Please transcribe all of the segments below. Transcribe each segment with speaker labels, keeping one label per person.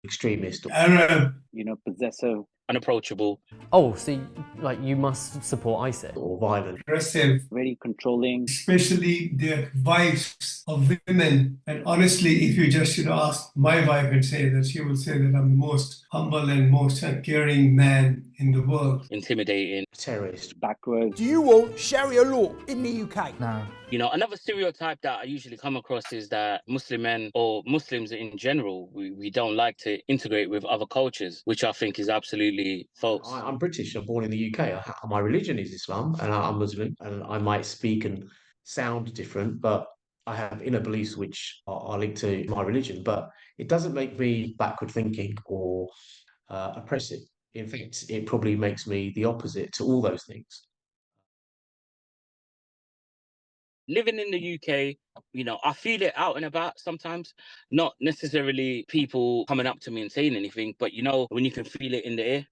Speaker 1: extremist,
Speaker 2: Arab,
Speaker 3: possessive, unapproachable.
Speaker 4: Oh, so like you must support ISIS?
Speaker 1: or violent.
Speaker 2: aggressive,
Speaker 3: Very controlling.
Speaker 2: especially their wives of women. And honestly, if you just ask my wife and say that, she will say that I'm the most humble and most caring man in the world.
Speaker 3: Intimidating.
Speaker 1: Terrorist.
Speaker 3: Backwards.
Speaker 5: Do you want Sharia law in the UK?
Speaker 6: No.
Speaker 3: Another stereotype that I usually come across is that Muslim men or Muslims in general, we don't like to integrate with other cultures, which I think is absolutely false.
Speaker 1: I'm British. I'm born in the UK. My religion is Islam, and I'm Muslim, and I might speak and sound different, but I have inner beliefs which are linked to my religion. But it doesn't make me backward thinking or oppressive. In fact, it probably makes me the opposite to all those things.
Speaker 3: Living in the UK, I feel it out and about sometimes. Not necessarily people coming up to me and saying anything, but when you can feel it in the air,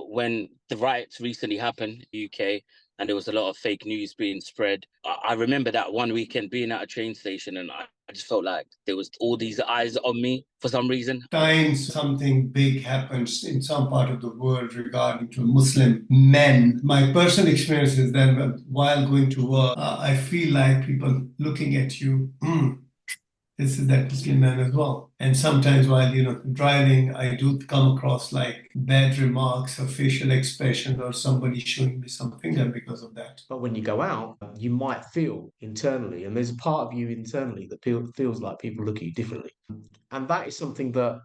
Speaker 3: when the riots recently happened in the UK and there was a lot of fake news being spread. I remember that one weekend being at a train station and I just felt like there was all these eyes on me for some reason.
Speaker 2: Times something big happens in some part of the world regarding to Muslim men. My personal experience is that while going to work, I feel like people looking at you, this is that Muslim man as well. And sometimes while driving, I do come across like bad remarks or facial expressions or somebody showing me some finger because of that.
Speaker 1: But when you go out, you might feel internally, and there's a part of you internally that feels like people look at you differently. And that is something that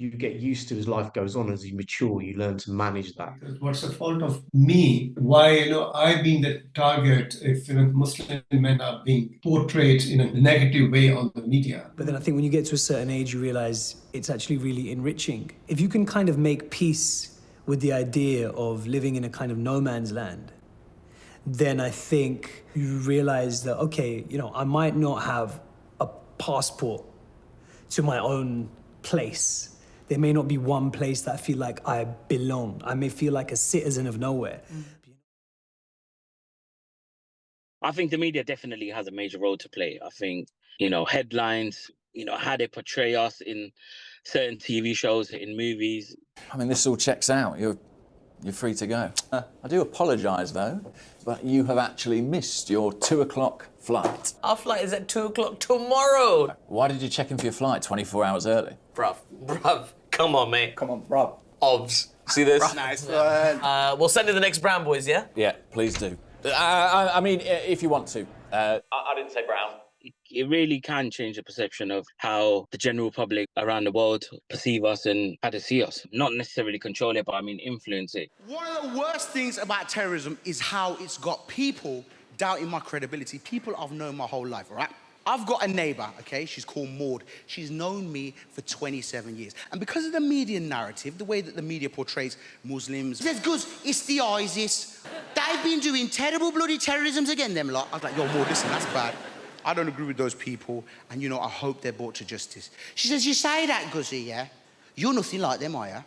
Speaker 1: you get used to as life goes on. As you mature, you learn to manage that.
Speaker 2: Because what's the fault of me? Why I being the target if Muslim men are being portrayed in a negative way on the media?
Speaker 7: But then I think when you get to a certain age, you realize it's actually really enriching. If you can kind of make peace with the idea of living in a kind of no man's land, then I think you realize that, okay, I might not have a passport to my own place. There may not be one place that I feel like I belong. I may feel like a citizen of nowhere.
Speaker 3: I think the media definitely has a major role to play. I think, headlines, how they portray us in certain TV shows, in movies.
Speaker 6: I mean, this all checks out. You're free to go. I do apologise, though, but you have actually missed your 2 o'clock flight.
Speaker 5: Our flight is at 2 o'clock tomorrow.
Speaker 6: Why did you check in for your flight 24 hours early?
Speaker 5: Bruv, come on, mate.
Speaker 6: Come on, bruv.
Speaker 5: Obs.
Speaker 6: See this?
Speaker 5: Nice one. We'll send you the next Brown boys, yeah?
Speaker 6: Yeah, please do. I mean, if you want to. I didn't say brown.
Speaker 3: It really can change the perception of how the general public around the world perceive us and how they see us. Not necessarily control it, but influence it.
Speaker 8: One of the worst things about terrorism is how it's got people doubting my credibility. People I've known my whole life, all right? I've got a neighbour, okay? She's called Maud. She's known me for 27 years. And because of the media narrative, the way that the media portrays Muslims, says, "Good, it's the ISIS. They've been doing terrible bloody terrorisms again, them lot." I was like, "Yo, Maud, listen, that's bad. I don't agree with those people, and I hope they're brought to justice." She says, "You say that, Guzzy, yeah? You're nothing like them, are you?"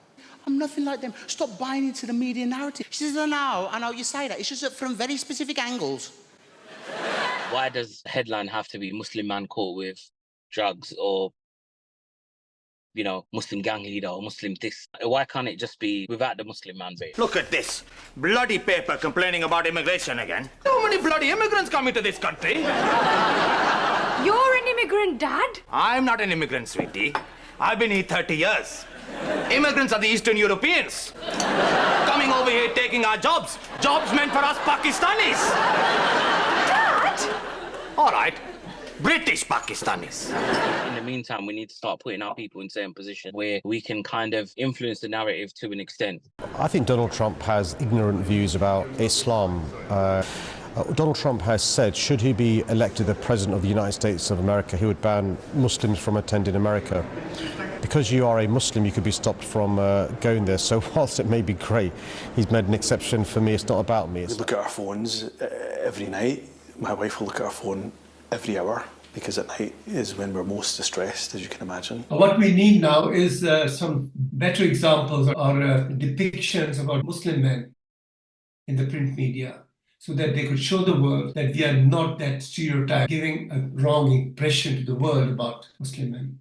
Speaker 8: "I'm nothing like them. Stop buying into the media narrative." She says, I know you say that. It's just that from very specific angles.
Speaker 3: Why does headline have to be Muslim man caught with drugs or, Muslim gang leader or Muslim this? Why can't it just be without the Muslim man bit?
Speaker 9: Look at this. Bloody paper complaining about immigration again. How many bloody immigrants coming to this country?
Speaker 10: You're an immigrant, Dad?
Speaker 9: I'm not an immigrant, sweetie. I've been here 30 years. Immigrants are the Eastern Europeans. Coming over here taking our jobs. Jobs meant for us Pakistanis.
Speaker 10: Dad?
Speaker 9: All right. British Pakistanis.
Speaker 3: In the meantime, we need to start putting our people in certain positions where we can kind of influence the narrative to an extent.
Speaker 11: I think Donald Trump has ignorant views about Islam. Donald Trump has said, should he be elected the President of the United States of America, he would ban Muslims from attending America. Because you are a Muslim, you could be stopped from going there. So whilst it may be great, he's made an exception for me. It's not about me.
Speaker 12: We look at our phones every night. My wife will look at her phone every hour, because at night is when we're most distressed, as you can imagine.
Speaker 2: What we need now is some better examples or depictions about Muslim men in the print media, so that they could show the world that we are not that stereotype, giving a wrong impression to the world about Muslim men.